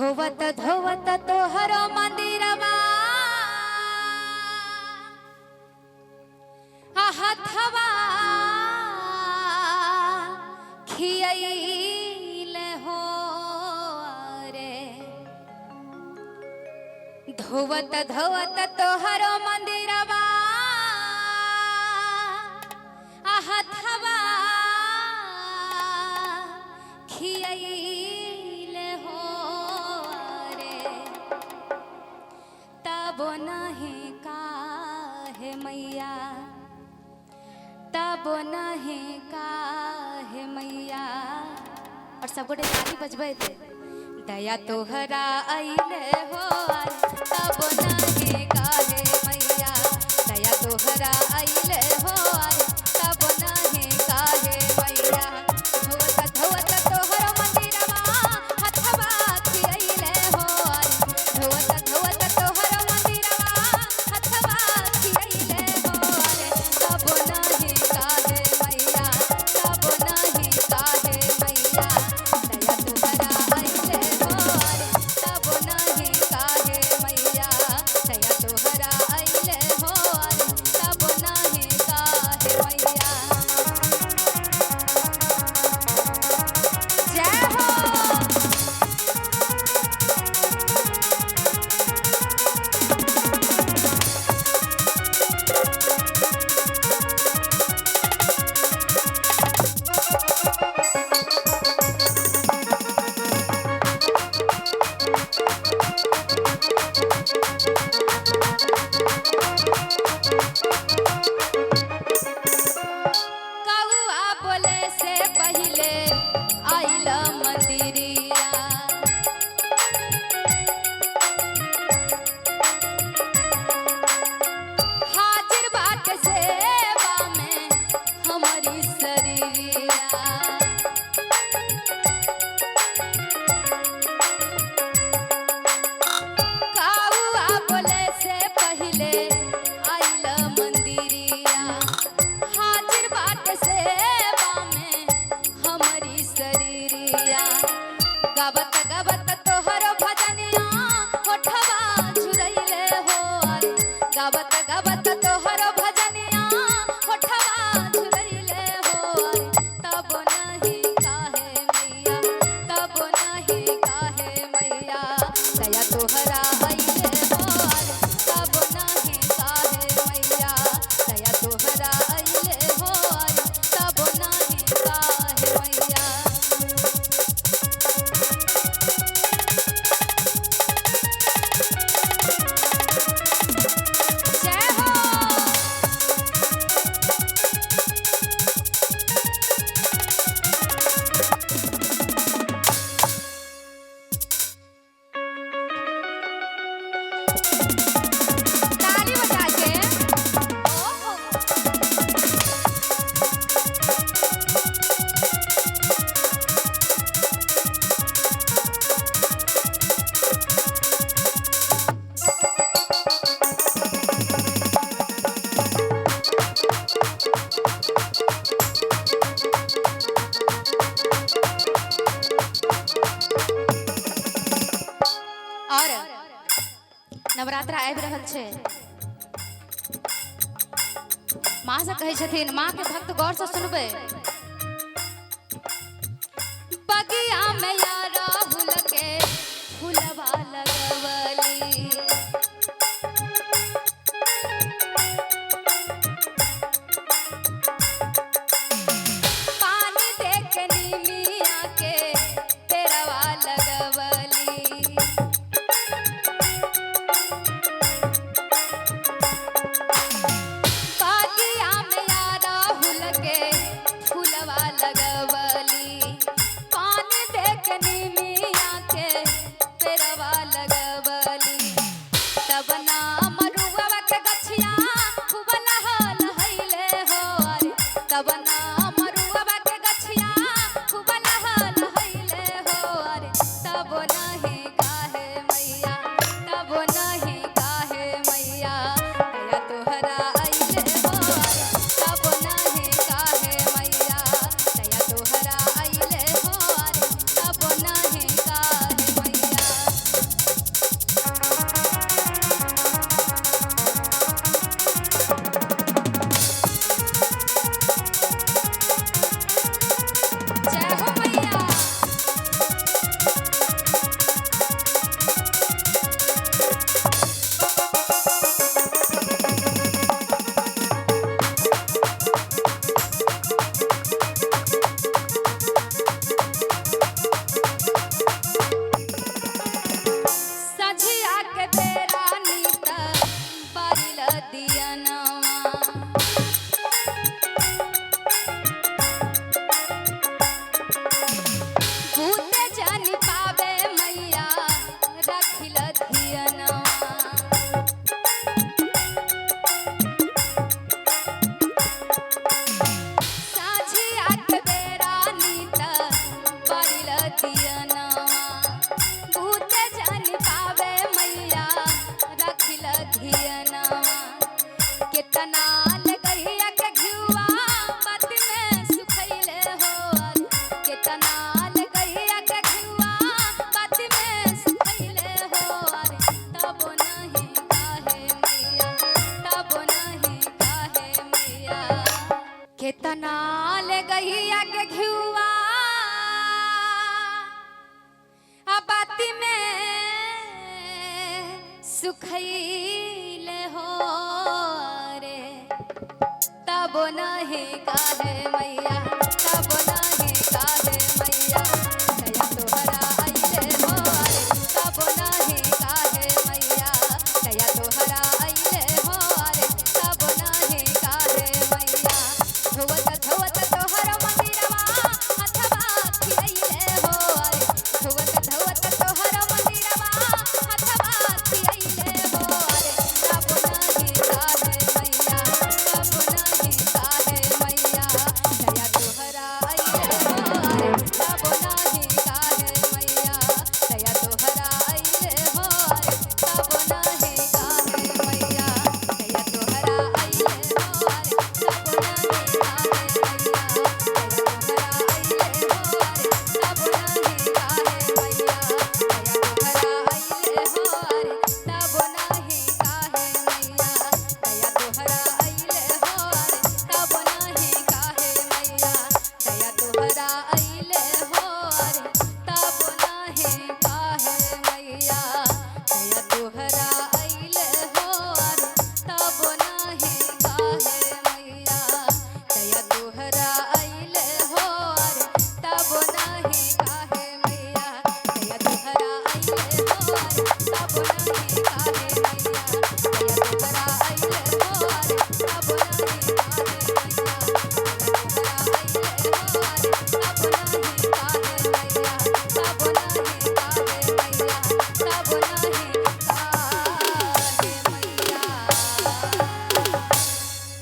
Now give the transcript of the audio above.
धोवत धोवत तोहरो मंदिरवा हथवा खियैले हो रे। धोवत धोवत तोहरो मंदिरवा हथवा खियैले हो रे। तब नहीं काहे मैया, तब नहीं काहे मैया। और सब गोटे ताली बजबे थे। दया तोहरा आइले हो तब नहीं काहे मैया, दया तोहरा आइले हो तब नहीं काहे मैया। धोवत धोवत तोहरो मंदिरवा हथवा खियैले हो, धोवत धोवत तोहरो मंदिरवा हथवा खियैले हो। तब नहीं काहे मैया, तब नहीं काहे मैया। दया तोहरा आइले हो तब नहीं काहे मैया, दया तोहरा आइले हो तब नहीं काहे मैया। जय हो। कौआ बोले से पहिले आइल मंदिरिया, हाजिर बाट सेवा में हमारी शरीरिया। कौआ बोले से पहिले आइल मंदिरिया, हाजिर बाट सेवा में हमारी शरीरिया। गावत गावत तोहरो भजनिया होठवा झुरैले हो, गावत गावत तोहरो भजनिया होठवा झुरैले हो। तब नहीं काहे मैया, तब नहीं काहे मैया। दया तोहरा आइले हो तब नहीं काहे मैया, दया तोहरा आइले हो तब नहीं काहे मैया। जय हो। ताली बजा के ओहो। और नवरात्रा आबि रहल छै। माँ से कहै छथिन, माँ के भक्त गौर से सुनबे। बगिया में या राहुल के फुलवा लगवली, पानी देख नीमिया के पेड़वा लगवली। बगिया में या राहुल के फुलवा लगवली, पानी देख नीमिया के पेड़वा लगवली। तब ना मरुआ के गछिया खूब लहल हइले हो, तब ना मरुआ के गछिया खूब लहल हइले हो। तब नहीं काहे मैया, तब नहीं काहे मैया। दया तोहरा आइले हो तब नहीं काहे मैया, दया तोहरा आइले हो तब नहीं काहे मैया। सुखैले हो रे तब नहीं काहे मैया तब नहीं काहे मैया दया तोहरा आइले हो रे तब नहीं काहे मैया दया तोहरा आइले हो रे तब नहीं काहे मैया धोवत धोवत तोहर मंदिरवा हथवा खिलैले हो रे धोवत धोवत तोहर मंदिरवा हथवा खिलैले हो रे तब नहीं काहे मैया तब नहीं काहे मैया दया तोहरा आइले हो रे तब नहीं काहे मैया दया तोहरा आइले हो रे तब नहीं काहे मैया दया तोहरा आइले हो रे तब नहीं काहे मैया दया तोहरा आइले हो रे तब नहीं काहे मैया दया तोहरा आइले हो रे तब नहीं काहे मैया दया तोहरा आइले हो रे तब नहीं काहे मैया दया तोहरा आइले हो रे तब नहीं काहे मैया दया तोहरा आइले हो रे तब नहीं काहे मैया दया तोहरा आइले हो रे तब नहीं काहे मैया दया तोहरा आइले हो रे तब